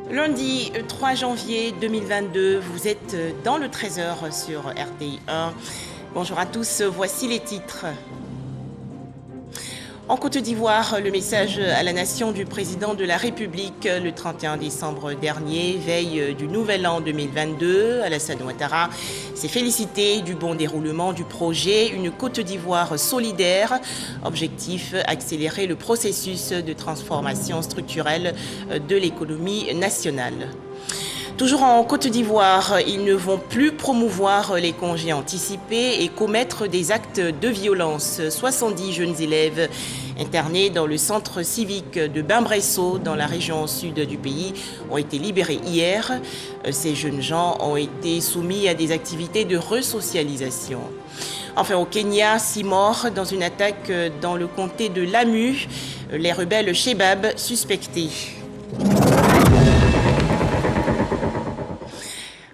Lundi 3 janvier 2022, vous êtes dans le 13h sur RTI 1. Bonjour à tous, voici les titres. En Côte d'Ivoire, le message à la nation du président de la République le 31 décembre dernier, veille du nouvel an 2022. Alassane Ouattara s'est félicité du bon déroulement du projet Une Côte d'Ivoire solidaire. Objectif, accélérer le processus de transformation structurelle de l'économie nationale. Toujours en Côte d'Ivoire, ils ne vont plus promouvoir les congés anticipés et commettre des actes de violence. 70 jeunes élèves internés dans le centre civique de Bimbresso, dans la région sud du pays, ont été libérés hier. Ces jeunes gens ont été soumis à des activités de resocialisation. Enfin, au Kenya, 6 morts dans une attaque dans le comté de Lamu. Les rebelles Shebab suspectés.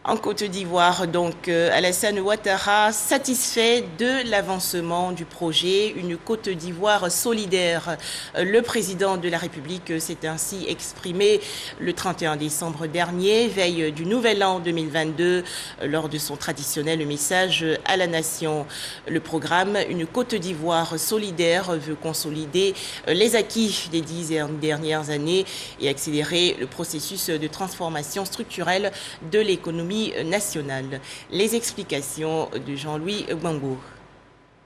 En Côte d'Ivoire, donc, Alassane Ouattara satisfait de l'avancement du projet Une Côte d'Ivoire solidaire. Le président de la République s'est ainsi exprimé le 31 décembre dernier, veille du nouvel an 2022, lors de son traditionnel message à la nation. Le programme Une Côte d'Ivoire solidaire veut consolider les acquis des 10 dernières années et accélérer le processus de transformation structurelle de l'économie nationale. Les explications de Jean-Louis Gbango.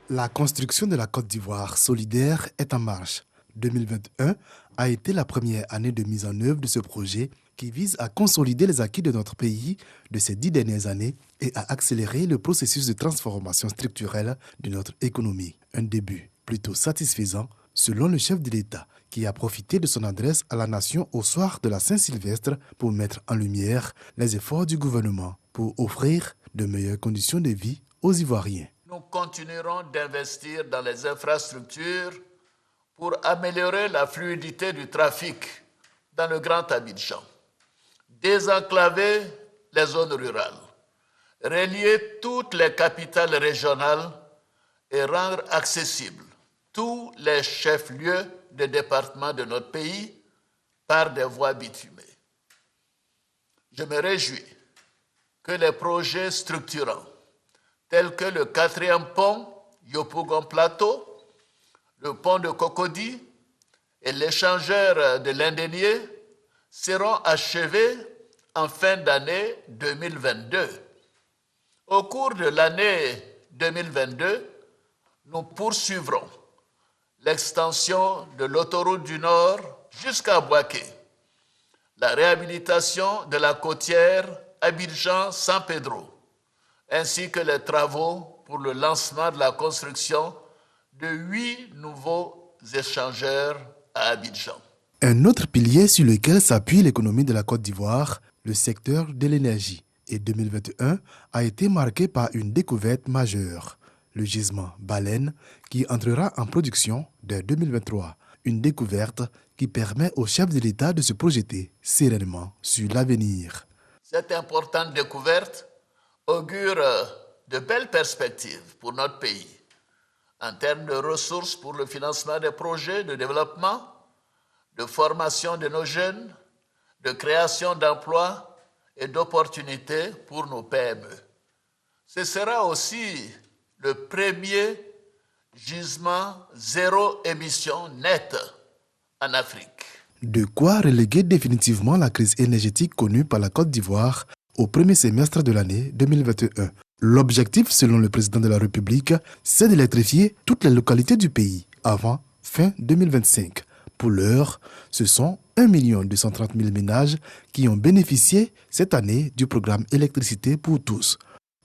La construction de la Côte d'Ivoire solidaire est en marche. 2021 a été la première année de mise en œuvre de ce projet qui vise à consolider les acquis de notre pays de ces 10 dernières années et à accélérer le processus de transformation structurelle de notre économie. Un début plutôt satisfaisant selon le chef de l'État, qui a profité de son adresse à la nation au soir de la Saint-Sylvestre pour mettre en lumière les efforts du gouvernement pour offrir de meilleures conditions de vie aux Ivoiriens. Nous continuerons d'investir dans les infrastructures pour améliorer la fluidité du trafic dans le Grand Abidjan, désenclaver les zones rurales, relier toutes les capitales régionales et rendre accessibles tous les chefs-lieux de département de notre pays par des voies bitumées. Je me réjouis que les projets structurants tels que le 4e pont Yopougon Plateau, le pont de Cocody et l'échangeur de l'Indénié seront achevés en fin d'année 2022. Au cours de l'année 2022, nous poursuivrons l'extension de l'autoroute du Nord jusqu'à Boaké, la réhabilitation de la côtière Abidjan-San Pedro, ainsi que les travaux pour le lancement de la construction de 8 nouveaux échangeurs à Abidjan. Un autre pilier sur lequel s'appuie l'économie de la Côte d'Ivoire, le secteur de l'énergie. Et 2021 a été marqué par une découverte majeure, le gisement Baleine, qui entrera en production dès 2023. Une découverte qui permet au chef de l'État de se projeter sereinement sur l'avenir. Cette importante découverte augure de belles perspectives pour notre pays en termes de ressources pour le financement des projets de développement, de formation de nos jeunes, de création d'emplois et d'opportunités pour nos PME. Ce sera aussi le premier gisement zéro émission nette en Afrique. De quoi reléguer définitivement la crise énergétique connue par la Côte d'Ivoire au premier semestre de l'année 2021. L'objectif, selon le président de la République, c'est d'électrifier toutes les localités du pays avant fin 2025. Pour l'heure, ce sont 1 230 000 ménages qui ont bénéficié cette année du programme Électricité pour tous.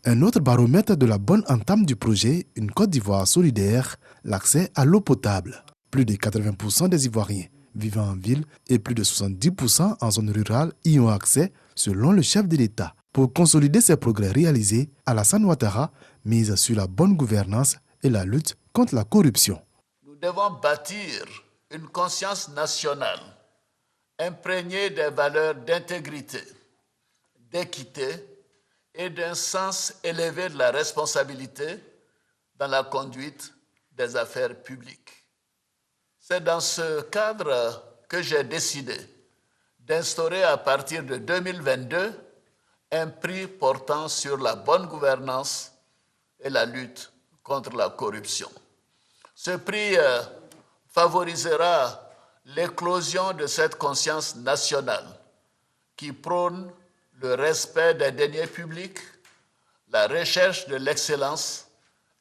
Un autre baromètre de la bonne entame du projet Une Côte d'Ivoire solidaire, l'accès à l'eau potable. Plus de 80% des Ivoiriens vivant en ville et plus de 70% en zone rurale y ont accès, selon le chef de l'État. Pour consolider ces progrès réalisés, Alassane Ouattara mise sur la bonne gouvernance et la lutte contre la corruption. Nous devons bâtir une conscience nationale imprégnée des valeurs d'intégrité, d'équité et d'un sens élevé de la responsabilité dans la conduite des affaires publiques. C'est dans ce cadre que j'ai décidé d'instaurer à partir de 2022 un prix portant sur la bonne gouvernance et la lutte contre la corruption. Ce prix favorisera l'éclosion de cette conscience nationale qui prône le respect des deniers publics, la recherche de l'excellence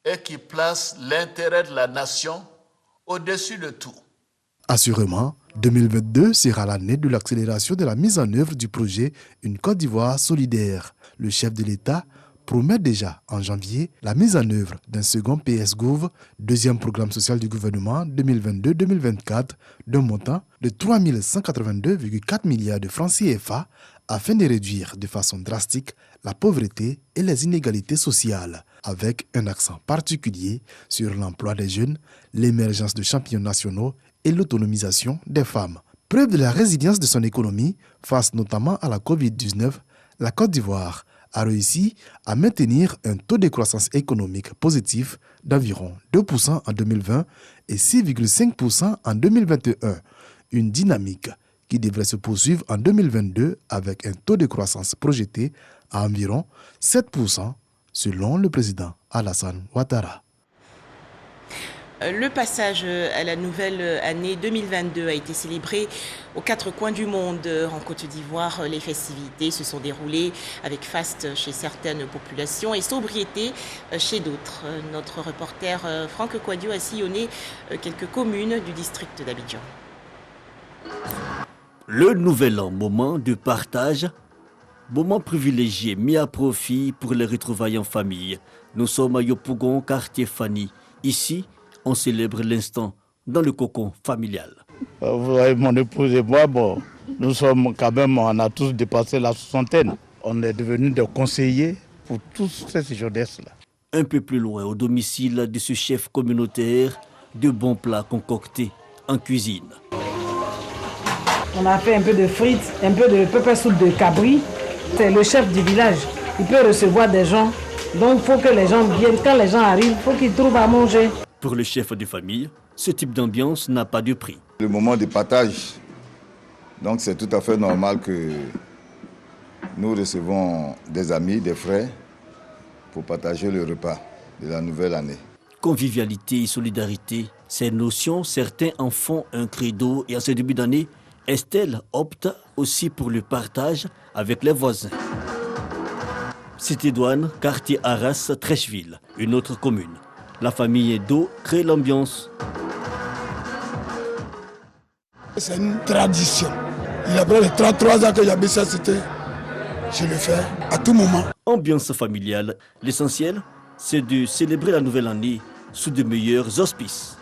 et qui place l'intérêt de la nation au-dessus de tout. Assurément, 2022 sera l'année de l'accélération de la mise en œuvre du projet Une Côte d'Ivoire solidaire. Le chef de l'État promet déjà en janvier la mise en œuvre d'un second PS-Gouv, deuxième programme social du gouvernement 2022-2024, d'un montant de 3 182,4 milliards de francs CFA afin de réduire de façon drastique la pauvreté et les inégalités sociales, avec un accent particulier sur l'emploi des jeunes, l'émergence de champions nationaux et l'autonomisation des femmes. Preuve de la résilience de son économie face notamment à la Covid-19, la Côte d'Ivoire a réussi à maintenir un taux de croissance économique positif d'environ 2% en 2020 et 6,5% en 2021. Une dynamique qui devrait se poursuivre en 2022 avec un taux de croissance projeté à environ 7% selon le président Alassane Ouattara. Le passage à la nouvelle année 2022 a été célébré aux quatre coins du monde. En Côte d'Ivoire, les festivités se sont déroulées avec faste chez certaines populations et sobriété chez d'autres. Notre reporter Franck Kouadio a sillonné quelques communes du district d'Abidjan. Le nouvel an, moment de partage, moment privilégié mis à profit pour les retrouvailles en famille. Nous sommes à Yopougon, quartier Fanny. Ici, on célèbre l'instant dans le cocon familial. Vous voyez, mon épouse et moi, nous sommes quand même, on a tous dépassé la soixantaine. On est devenus des conseillers pour tous ces jeunesse-là. Un peu plus loin, au domicile de ce chef communautaire, de bons plats concoctés en cuisine. On a fait un peu de frites, un peu de pepper soupe de cabri. C'est le chef du village. Il peut recevoir des gens. Donc il faut que les gens viennent. Quand les gens arrivent, il faut qu'ils trouvent à manger. Pour le chef de famille, ce type d'ambiance n'a pas de prix. Le moment de partage, donc c'est tout à fait normal que nous recevons des amis, des frères, pour partager le repas de la nouvelle année. Convivialité et solidarité, ces notions, certains en font un credo et en ce début d'année, Estelle opte aussi pour le partage avec les voisins. Cité Douane, quartier Arras, Trècheville, une autre commune. La famille Edo crée l'ambiance. C'est une tradition. Il y a près de 33 ans que j'habite cette cité. Je le fais à tout moment. Ambiance familiale. L'essentiel, c'est de célébrer la nouvelle année sous de meilleurs auspices.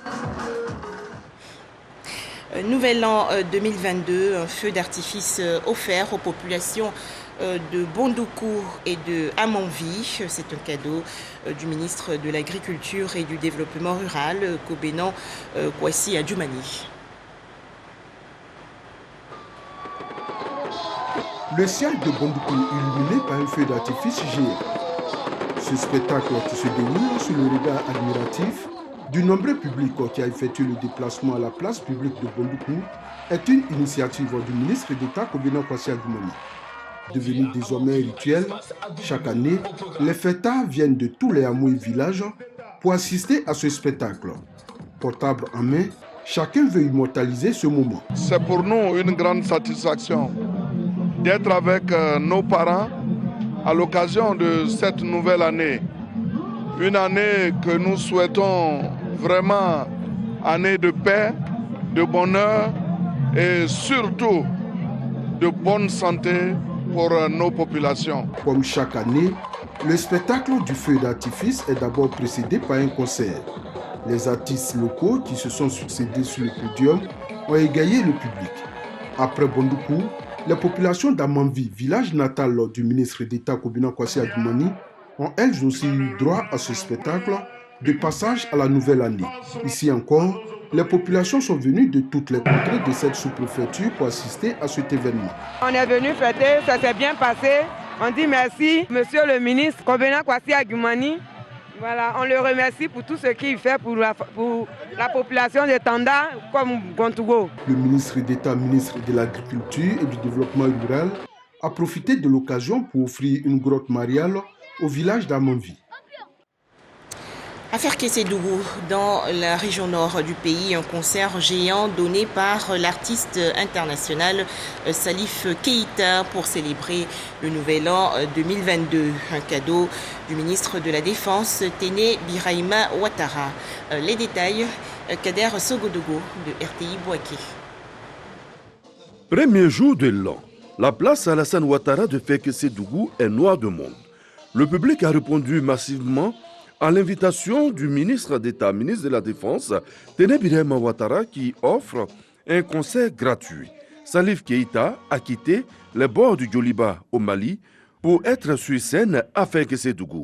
Nouvel an 2022, un feu d'artifice offert aux populations de Bondoukou et de Amanvi. C'est un cadeau du ministre de l'Agriculture et du Développement rural, Kobenan Kwasi Adjoumani. Le ciel de Bondoukou illuminé par un feu d'artifice géant. Ce spectacle qui se déroule sous le regard admiratif du nombreux public qui a effectué le déplacement à la place publique de Bondoukou est une initiative du ministre d'État Kobenan Kwasi Adjoumani. Devenu désormais rituel, chaque année, les fêtards viennent de tous les hameaux et villages pour assister à ce spectacle. Portable en main, chacun veut immortaliser ce moment. C'est pour nous une grande satisfaction d'être avec nos parents à l'occasion de cette nouvelle année. Une année que nous souhaitons vraiment année de paix, de bonheur et surtout de bonne santé pour nos populations. Comme chaque année, le spectacle du feu d'artifice est d'abord précédé par un concert. Les artistes locaux qui se sont succédés sur le podium ont égayé le public. Après Bondoukou, les populations d'Amanvi, village natal du ministre d'État Kobenan Kwasi Adjoumani, ont elles aussi eu droit à ce spectacle de passage à la nouvelle année. Ici encore, les populations sont venues de toutes les contrées de cette sous-préfecture pour assister à cet événement. On est venu fêter, ça s'est bien passé. On dit merci, monsieur le ministre Kobenan Kwasi Adjoumani, Voilà, on le remercie pour tout ce qu'il fait pour la population de Tanda comme Gontougo. Le ministre d'État, ministre de l'Agriculture et du Développement rural, a profité de l'occasion pour offrir une grotte mariale au village d'Amanvi. À Ferkessédougou, dans la région nord du pays, un concert géant donné par l'artiste international Salif Keïta pour célébrer le nouvel an 2022. Un cadeau du ministre de la Défense, Téné Birahima Ouattara. Les détails, Kader Sogodogo de RTI Bouaké. Premier jour de l'an, la place Alassane Ouattara de Ferkessédougou est noire de monde. Le public a répondu massivement à l'invitation du ministre d'État, ministre de la Défense, Téné Birahima Ouattara, qui offre un concert gratuit. Salif Keïta a quitté les bords du Djoliba au Mali pour être sur scène à Ferkessédougou.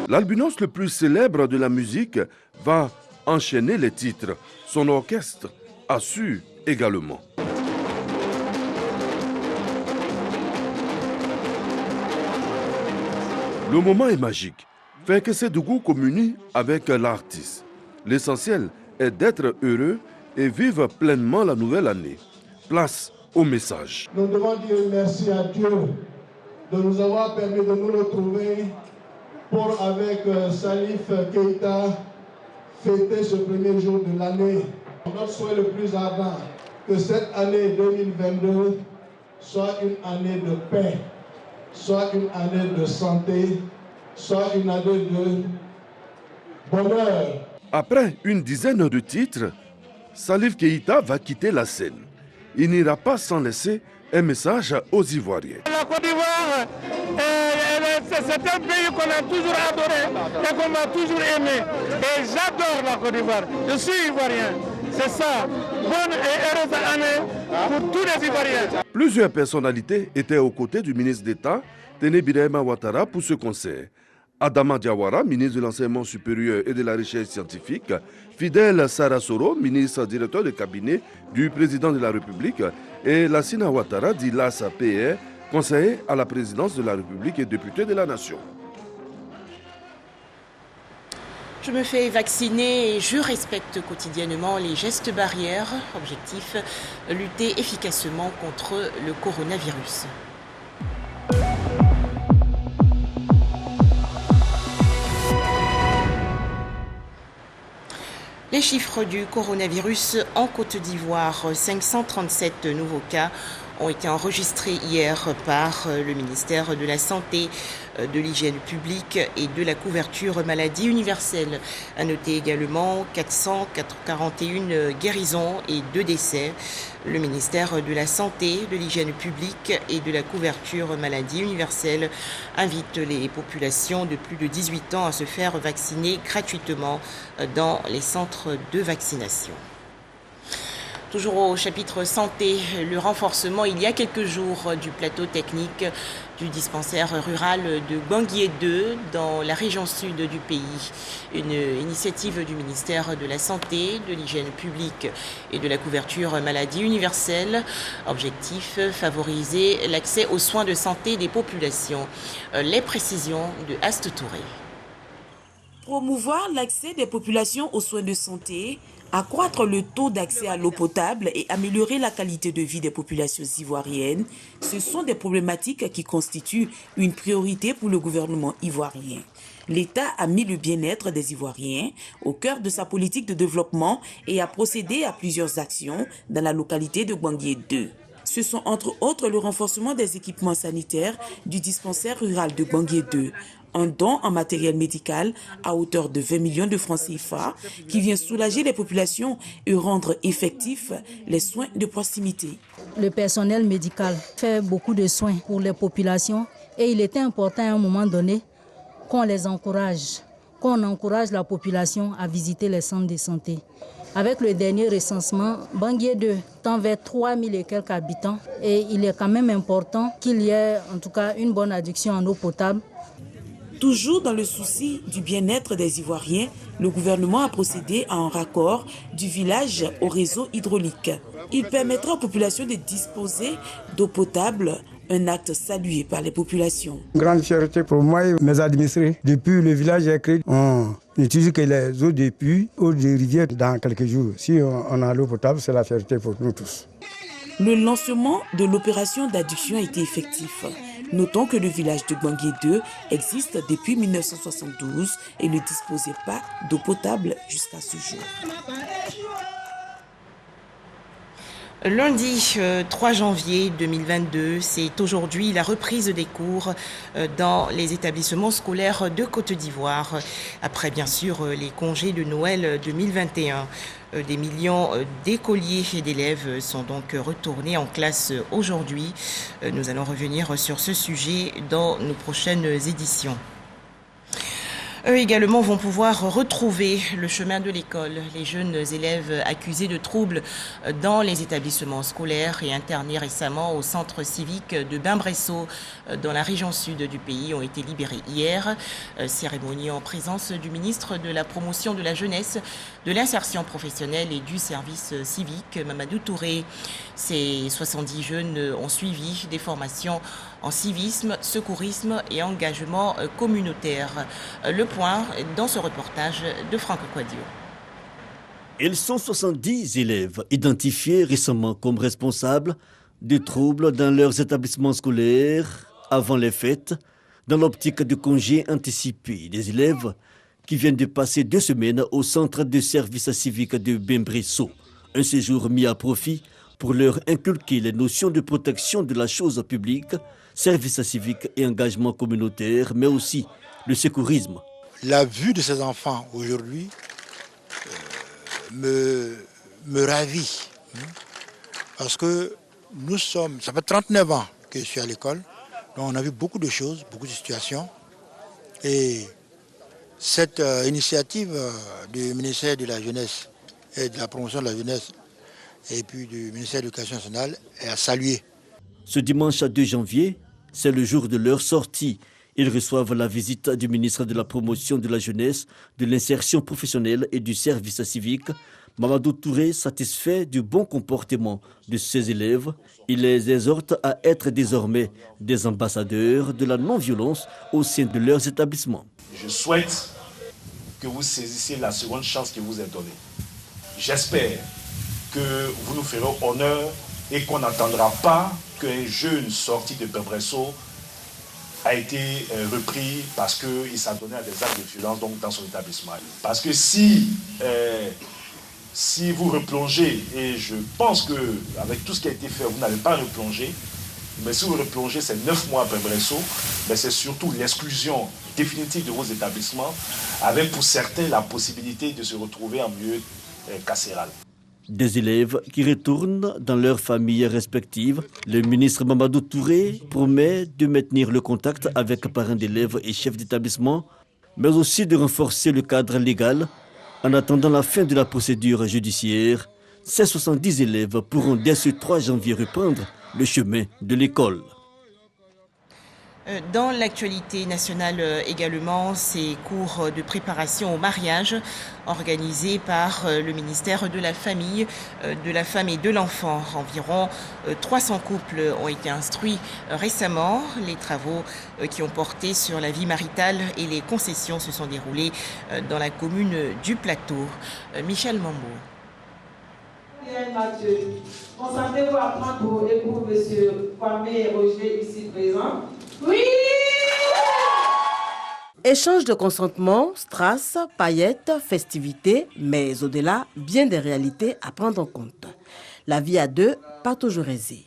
L'albinos le plus célèbre de la musique va enchaîner les titres. Son orchestre assure également. Le moment est magique. Ferkessédougou communie avec l'artiste. L'essentiel est d'être heureux et vivre pleinement la nouvelle année. Place au message. Nous devons dire merci à Dieu de nous avoir permis de nous retrouver pour, avec Salif Keïta, fêter ce premier jour de l'année. Notre souhait le plus ardent, que cette année 2022 soit une année de paix, soit une année de santé, soit une année de bonheur. Après une dizaine de titres, Salif Keïta va quitter la scène. Il n'ira pas sans laisser un message aux Ivoiriens. La Côte d'Ivoire, c'est un pays qu'on a toujours adoré et qu'on a toujours aimé. Et j'adore la Côte d'Ivoire. Je suis ivoirien. C'est ça. Bonne et heureuse année pour tous les Ivoiriens. Plusieurs personnalités étaient aux côtés du ministre d'État, Téné Birahima Ouattara, pour ce concert. Adama Diawara, ministre de l'Enseignement supérieur et de la Recherche scientifique, Fidel Sarasoro, ministre directeur de cabinet du président de la République, et Lassina Ouattara, dit LAS-PR, conseiller à la présidence de la République et député de la Nation. Je me fais vacciner et je respecte quotidiennement les gestes barrières. Objectif, lutter efficacement contre le coronavirus. Les chiffres du coronavirus en Côte d'Ivoire, 537 nouveaux cas ont été enregistrés hier par le ministère de la Santé, de l'Hygiène publique et de la couverture maladie universelle. À noter également 441 guérisons et 2 décès. Le ministère de la Santé, de l'Hygiène publique et de la couverture maladie universelle invite les populations de plus de 18 ans à se faire vacciner gratuitement dans les centres de vaccination. Toujours au chapitre santé, le renforcement il y a quelques jours du plateau technique du dispensaire rural de Bangui 2 dans la région sud du pays. Une initiative du ministère de la Santé, de l'Hygiène publique et de la couverture maladie universelle. Objectif, favoriser l'accès aux soins de santé des populations. Les précisions de Aste Touré. Promouvoir l'accès des populations aux soins de santé, accroître le taux d'accès à l'eau potable et améliorer la qualité de vie des populations ivoiriennes, ce sont des problématiques qui constituent une priorité pour le gouvernement ivoirien. L'État a mis le bien-être des Ivoiriens au cœur de sa politique de développement et a procédé à plusieurs actions dans la localité de Bangui 2. Ce sont entre autres le renforcement des équipements sanitaires du dispensaire rural de Bangui 2, un don en matériel médical à hauteur de 20 millions de francs CFA qui vient soulager les populations et rendre effectifs les soins de proximité. Le personnel médical fait beaucoup de soins pour les populations et il était important à un moment donné qu'on les encourage, qu'on encourage la population à visiter les centres de santé. Avec le dernier recensement, Bangui 2 tend vers 3000 et quelques habitants et il est quand même important qu'il y ait en tout cas une bonne adduction en eau potable. Toujours dans le souci du bien-être des Ivoiriens, le gouvernement a procédé à un raccord du village au réseau hydraulique. Il permettra aux populations de disposer d'eau potable, un acte salué par les populations. Une grande fierté pour moi et mes administrés. Depuis le village est créé, on n'utilise que les eaux des puits, eaux des rivières dans quelques jours. Si on a l'eau potable, c'est la fierté pour nous tous. Le lancement de l'opération d'adduction a été effectif. Notons que le village de Gbangué 2 existe depuis 1972 et ne disposait pas d'eau potable jusqu'à ce jour. Lundi 3 janvier 2022, c'est aujourd'hui la reprise des cours dans les établissements scolaires de Côte d'Ivoire, après bien sûr les congés de Noël 2021. Des millions d'écoliers et d'élèves sont donc retournés en classe aujourd'hui. Nous allons revenir sur ce sujet dans nos prochaines éditions. Eux également vont pouvoir retrouver le chemin de l'école. Les jeunes élèves accusés de troubles dans les établissements scolaires et internés récemment au centre civique de Bimbresso dans la région sud du pays ont été libérés hier. Cérémonie en présence du ministre de la Promotion de la Jeunesse, de l'Insertion professionnelle et du service civique, Mamadou Touré. Ces 70 jeunes ont suivi des formations en civisme, secourisme et engagement communautaire. Le point dans ce reportage de Franck Quadio. Ils sont 70 élèves identifiés récemment comme responsables de troubles dans leurs établissements scolaires avant les fêtes, dans l'optique de congés anticipés des élèves qui viennent de passer 2 semaines au centre de service civique de Bimbresso. Un séjour mis à profit pour leur inculquer les notions de protection de la chose publique, service civique et engagement communautaire, mais aussi le secourisme. La vue de ces enfants aujourd'hui me ravit. Parce que ça fait 39 ans que je suis à l'école, donc on a vu beaucoup de choses, beaucoup de situations. Et cette initiative du ministère de la Jeunesse et de la Promotion de la Jeunesse et puis du ministère de l'Éducation nationale est à saluer. Ce dimanche 2 janvier, c'est le jour de leur sortie. Ils reçoivent la visite du ministre de la Promotion de la Jeunesse, de l'Insertion professionnelle et du service civique. Mamadou Touré, satisfait du bon comportement de ses élèves, il les exhorte à être désormais des ambassadeurs de la non-violence au sein de leurs établissements. Je souhaite que vous saisissiez la seconde chance qui vous est donnée. J'espère que vous nous ferez honneur et qu'on n'entendra pas qu'un jeune sorti de Bimbresso a été repris parce qu'il s'adonnait à des actes de violence donc dans son établissement. Parce que si vous replongez, et je pense qu'avec tout ce qui a été fait, vous n'allez pas replonger, mais si vous replongez ces 9 mois à Bimbresso, c'est surtout l'exclusion définitive de vos établissements, avec pour certains la possibilité de se retrouver en milieu carcéral. Des élèves qui retournent dans leurs familles respectives. Le ministre Mamadou Touré promet de maintenir le contact avec parents d'élèves et chefs d'établissement, mais aussi de renforcer le cadre légal. En attendant la fin de la procédure judiciaire, ces 70 élèves pourront dès ce 3 janvier reprendre le chemin de l'école. Dans l'actualité nationale également, ces cours de préparation au mariage organisés par le ministère de la Famille, de la Femme et de l'Enfant. Environ 300 couples ont été instruits récemment. Les travaux qui ont porté sur la vie maritale et les concessions se sont déroulés dans la commune du Plateau. Michel Mambo. Mathieu, concentrez-vous à prendre pour époux M. Kwame Roger ici présent. Oui! Échange de consentement, strass, paillettes, festivités, mais au-delà, bien des réalités à prendre en compte. La vie à deux, pas toujours aisée.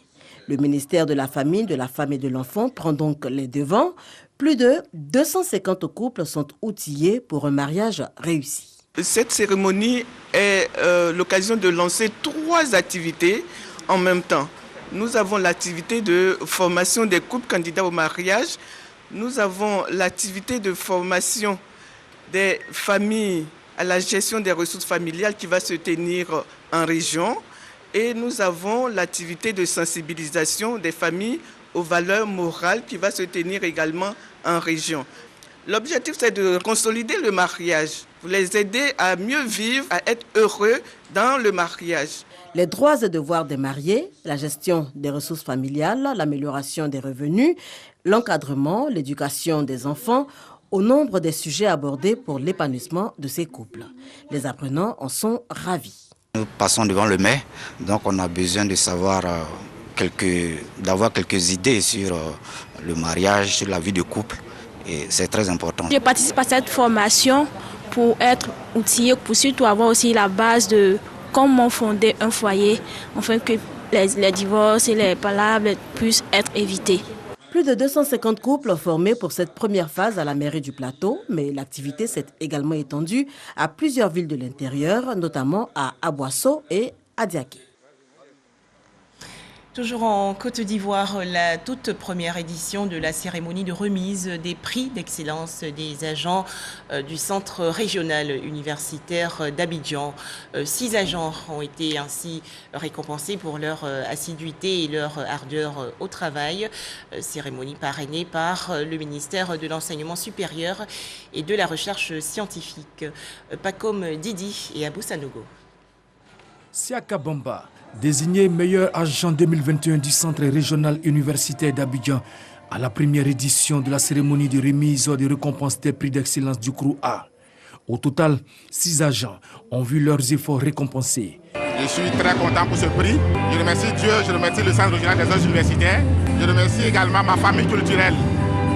Le ministère de la Famille, de la Femme et de l'Enfant prend donc les devants. Plus de 250 couples sont outillés pour un mariage réussi. Cette cérémonie est l'occasion de lancer 3 activités en même temps. Nous avons l'activité de formation des couples candidats au mariage. Nous avons l'activité de formation des familles à la gestion des ressources familiales qui va se tenir en région. Et nous avons l'activité de sensibilisation des familles aux valeurs morales qui va se tenir également en région. L'objectif, c'est de consolider le mariage, pour les aider à mieux vivre, à être heureux dans le mariage. Les droits et devoirs des mariés, la gestion des ressources familiales, l'amélioration des revenus, l'encadrement, l'éducation des enfants, au nombre des sujets abordés pour l'épanouissement de ces couples. Les apprenants en sont ravis. Nous passons devant le maire, donc on a besoin de savoir d'avoir quelques idées sur le mariage, sur la vie de couple, et c'est très important. Je participe à cette formation pour être outillé, pour surtout avoir aussi la base de comment fonder un foyer, afin que les divorces et les palabres puissent être évités. Plus de 250 couples formés pour cette première phase à la mairie du Plateau, mais l'activité s'est également étendue à plusieurs villes de l'intérieur, notamment à Aboisseau et à Diaké. Toujours en Côte d'Ivoire, la toute première édition de la cérémonie de remise des prix d'excellence des agents du centre régional universitaire d'Abidjan. 6 agents ont été ainsi récompensés pour leur assiduité et leur ardeur au travail. Cérémonie parrainée par le ministère de l'Enseignement supérieur et de la Recherche scientifique. Pacom Didi et Abou Sanogo. Siaka Bamba, désigné meilleur agent 2021 du Centre régional universitaire d'Abidjan à la première édition de la cérémonie de remise des récompenses des prix d'excellence du CROU A. Au total, 6 agents ont vu leurs efforts récompensés. Je suis très content pour ce prix. Je remercie Dieu, je remercie le Centre régional des arts universitaires. Je remercie également ma famille culturelle,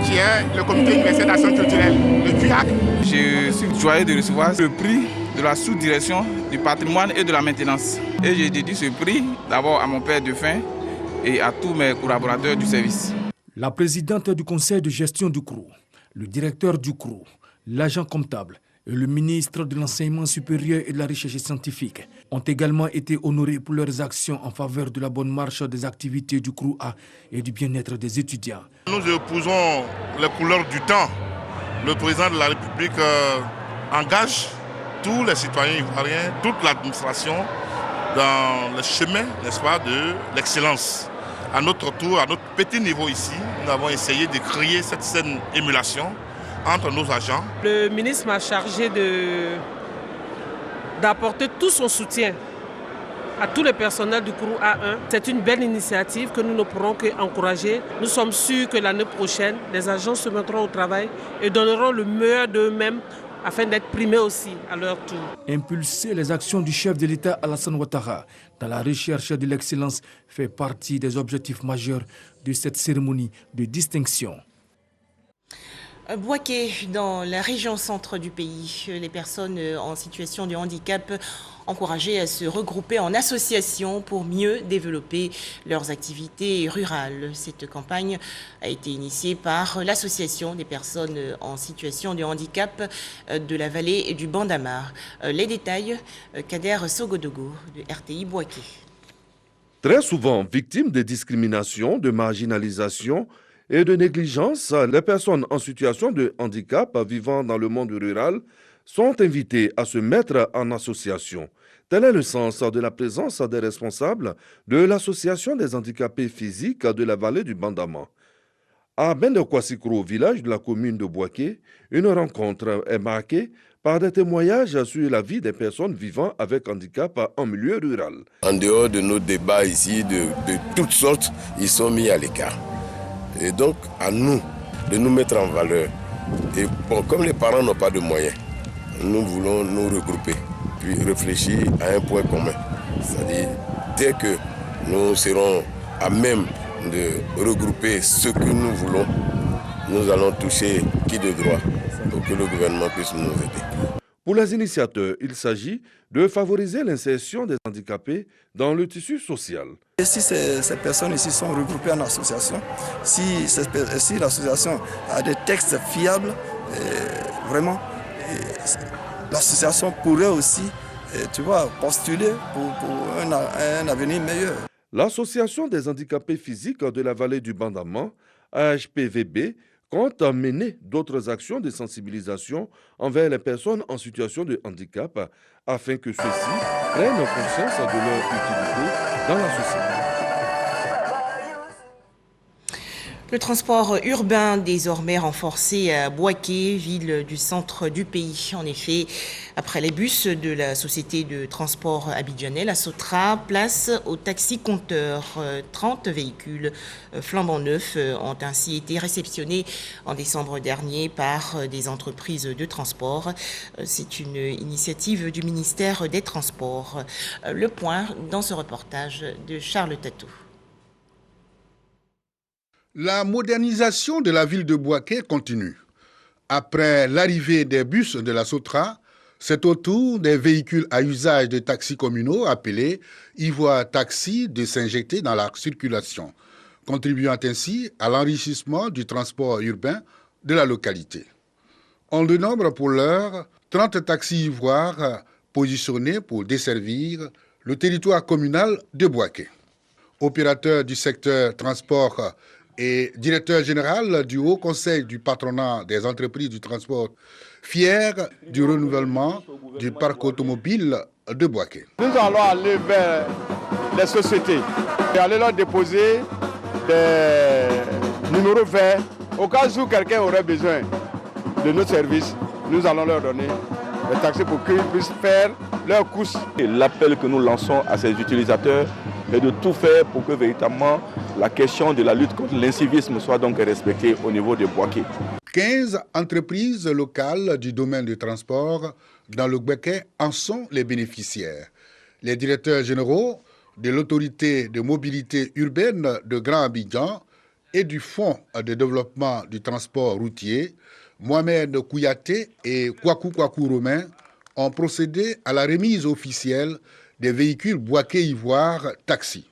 qui est le comité universitaire d'action culturelle, le CUAC. Je suis joyeux de recevoir le prix de la sous-direction du patrimoine et de la maintenance. Et j'ai dédié ce prix d'abord à mon père défunt et à tous mes collaborateurs du service. La présidente du conseil de gestion du CROU, le directeur du CROU, l'agent comptable et le ministre de l'Enseignement supérieur et de la Recherche scientifique ont également été honorés pour leurs actions en faveur de la bonne marche des activités du CROU A et du bien-être des étudiants. Nous épousons les couleurs du temps. Le président de la République engage tous les citoyens ivoiriens, toute l'administration dans le chemin, n'est-ce pas, de l'excellence. À notre tour, à notre petit niveau ici, nous avons essayé de créer cette saine émulation entre nos agents. Le ministre m'a chargé d'apporter tout son soutien à tous les personnels du CROU A1. C'est une belle initiative que nous ne pourrons qu'encourager. Nous sommes sûrs que l'année prochaine, les agents se mettront au travail et donneront le meilleur d'eux-mêmes afin d'être primés aussi à leur tour. Impulser les actions du chef de l'État Alassane Ouattara dans la recherche de l'excellence fait partie des objectifs majeurs de cette cérémonie de distinction. Bouaké, dans la région centre du pays, les personnes en situation de handicap encouragées à se regrouper en association pour mieux développer leurs activités rurales. Cette campagne a été initiée par l'association des personnes en situation de handicap de la vallée du Bandamar. Les détails, Kader Sogodogo de RTI Bouaké. Très souvent victimes de discrimination, de marginalisation et de négligence, les personnes en situation de handicap vivant dans le monde rural sont invitées à se mettre en association. Tel est le sens de la présence des responsables de l'Association des handicapés physiques de la vallée du Bandama. À Bendekwasikro, village de la commune de Bouaké, une rencontre est marquée par des témoignages sur la vie des personnes vivant avec handicap en milieu rural. En dehors de nos débats ici, de toutes sortes, ils sont mis à l'écart. Et donc, à nous de nous mettre en valeur. Et bon, comme les parents n'ont pas de moyens, nous voulons nous regrouper, puis réfléchir à un point commun. C'est-à-dire, dès que nous serons à même de regrouper ce que nous voulons, nous allons toucher qui de droit pour que le gouvernement puisse nous aider. Pour les initiateurs, il s'agit de favoriser l'insertion des handicapés dans le tissu social. Et si ces personnes ici sont regroupées en association, si l'association a des textes fiables, vraiment, l'association pourrait aussi, postuler pour un avenir meilleur. L'Association des handicapés physiques de la vallée du Bandama, AHPVB, compte mener d'autres actions de sensibilisation envers les personnes en situation de handicap afin que ceux-ci prennent conscience de leur utilité dans la société. Le transport urbain désormais renforcé à Bouaké, ville du centre du pays. En effet, après les bus de la société de transport abidjanais, la Sotra, place au taxi-compteur. 30 véhicules flambant neufs ont ainsi été réceptionnés en décembre dernier par des entreprises de transport. C'est une initiative du ministère des Transports. Le point dans ce reportage de Charles Tatou. La modernisation de la ville de Bouaké continue. Après l'arrivée des bus de la Sotra, c'est au tour des véhicules à usage de taxis communaux appelés Ivoire Taxi de s'injecter dans la circulation, contribuant ainsi à l'enrichissement du transport urbain de la localité. On dénombre pour l'heure 30 taxis ivoires positionnés pour desservir le territoire communal de Bouaké. Opérateur du secteur transport et directeur général du Haut Conseil du patronat des entreprises du transport, fier du renouvellement du parc automobile de Bouaké. Nous allons aller vers les sociétés et aller leur déposer des numéros verts. Au cas où quelqu'un aurait besoin de notre service, nous allons leur donner des taxis pour qu'ils puissent faire leur course. L'appel que nous lançons à ces utilisateurs est de tout faire pour que véritablement la question de la lutte contre l'incivisme soit donc respectée au niveau de Bouaké. 15 entreprises locales du domaine du transport dans le Bouaké en sont les bénéficiaires. Les directeurs généraux de l'autorité de mobilité urbaine de Grand Abidjan et du Fonds de développement du transport routier, Mohamed Kouyaté et Kwaku Romain, ont procédé à la remise officielle des véhicules Bouaké Ivoire Taxi.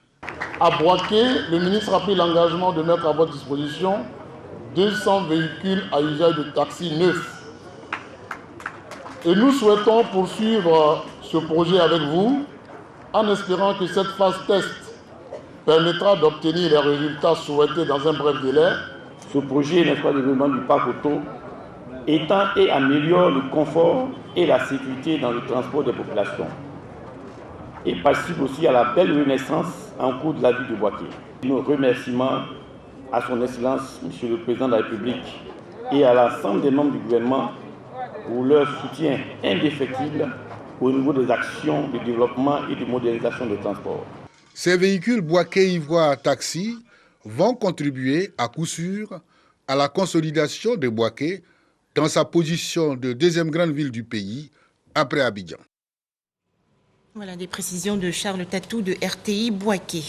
À Bouaké, le ministre a pris l'engagement de mettre à votre disposition 200 véhicules à usage de taxi neufs. Et nous souhaitons poursuivre ce projet avec vous en espérant que cette phase test permettra d'obtenir les résultats souhaités dans un bref délai. Ce projet, n'est-ce pas, de développement du parc auto étend et améliore le confort et la sécurité dans le transport des populations et participe aussi à la belle renaissance en cours de la ville de Bouaké. Nos remerciements à son Excellence, Monsieur le Président de la République, et à l'ensemble des membres du gouvernement pour leur soutien indéfectible au niveau des actions de développement et de modernisation des transports. Ces véhicules Bouaké Ivoire Taxi vont contribuer à coup sûr à la consolidation de Bouaké dans sa position de deuxième grande ville du pays après Abidjan. Voilà des précisions de Charles Tatou de RTI Bouaké.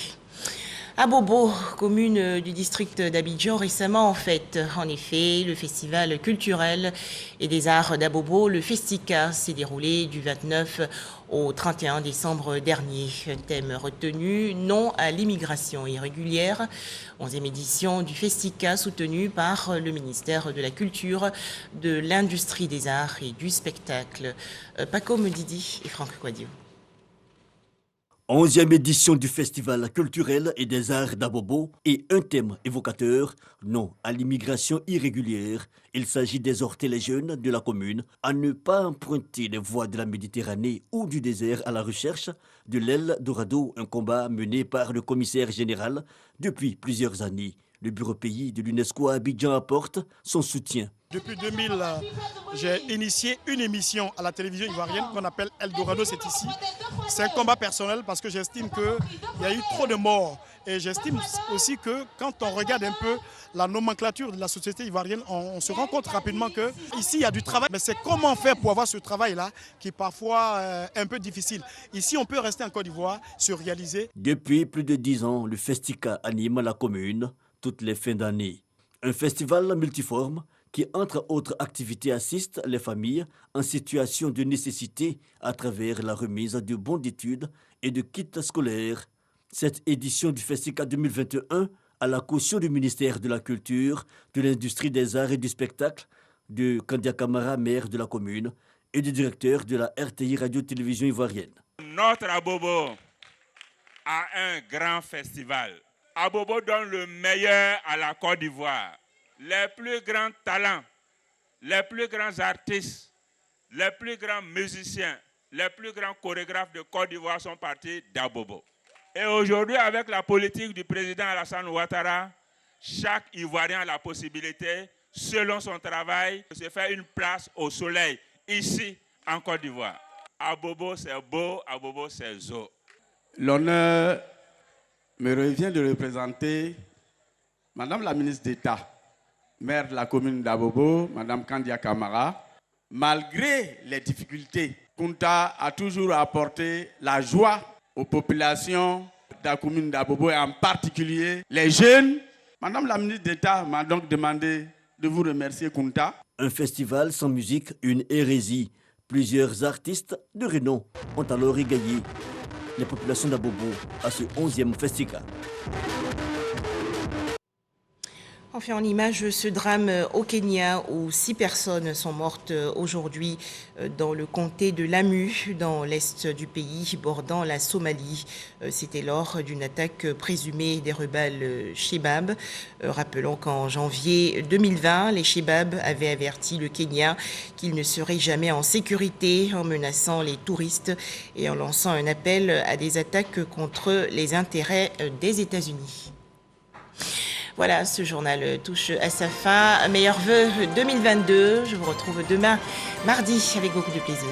Abobo, commune du district d'Abidjan, récemment en fête. En effet, le festival culturel et des arts d'Abobo, le Festica, s'est déroulé du 29 au 31 décembre dernier. Un thème retenu, non à l'immigration irrégulière. 11e édition du Festica soutenue par le ministère de la Culture, de l'Industrie des Arts et du Spectacle. Paco Medidi et Franck Quadio. 11e édition du Festival culturel et des arts d'Abobo et un thème évocateur, non à l'immigration irrégulière. Il s'agit d'exhorter les jeunes de la commune à ne pas emprunter les voies de la Méditerranée ou du désert à la recherche de l'Eldorado, un combat mené par le commissaire général depuis plusieurs années. Le bureau pays de l'UNESCO à Abidjan apporte son soutien. Depuis 2000, j'ai initié une émission à la télévision ivoirienne qu'on appelle Eldorado, c'est ici. C'est un combat personnel parce que j'estime qu'il y a eu trop de morts. Et j'estime aussi que quand on regarde un peu la nomenclature de la société ivoirienne, on se rend compte rapidement qu'ici il y a du travail. Mais c'est comment faire pour avoir ce travail-là qui est parfois un peu difficile. Ici, on peut rester en Côte d'Ivoire, se réaliser. Depuis plus de 10 ans, le Festica anime la commune toutes les fins d'année. Un festival multiforme qui, entre autres activités, assiste les familles en situation de nécessité à travers la remise de bons d'études et de kits scolaires. Cette édition du Festica 2021 a la caution du ministère de la Culture, de l'Industrie des Arts et du Spectacle, de Kandia Kamara, maire de la commune, et du directeur de la RTI Radio-Télévision ivoirienne. Notre Abobo a un grand festival. Abobo donne le meilleur à la Côte d'Ivoire. Les plus grands talents, les plus grands artistes, les plus grands musiciens, les plus grands chorégraphes de Côte d'Ivoire sont partis d'Abobo. Et aujourd'hui, avec la politique du président Alassane Ouattara, chaque Ivoirien a la possibilité, selon son travail, de se faire une place au soleil, ici, en Côte d'Ivoire. Abobo, c'est beau, Abobo, c'est zo. L'honneur me revient de représenter Madame la ministre d'État, maire de la commune d'Abobo, Madame Kandia Kamara. Malgré les difficultés, Kunta a toujours apporté la joie aux populations de la commune d'Abobo et en particulier les jeunes. Madame la ministre d'État m'a donc demandé de vous remercier, Kunta. Un festival sans musique, une hérésie. Plusieurs artistes de renom ont alors égaillé les populations d'Abobo à ce 11e festival. On fait en image ce drame au Kenya où 6 personnes sont mortes aujourd'hui dans le comté de Lamu, dans l'est du pays, bordant la Somalie. C'était lors d'une attaque présumée des rebelles Shebab. Rappelons qu'en janvier 2020, les Shebab avaient averti le Kenya qu'il ne serait jamais en sécurité en menaçant les touristes et en lançant un appel à des attaques contre les intérêts des États-Unis. Voilà, ce journal touche à sa fin. Meilleurs vœux 2022. Je vous retrouve demain, mardi, avec beaucoup de plaisir.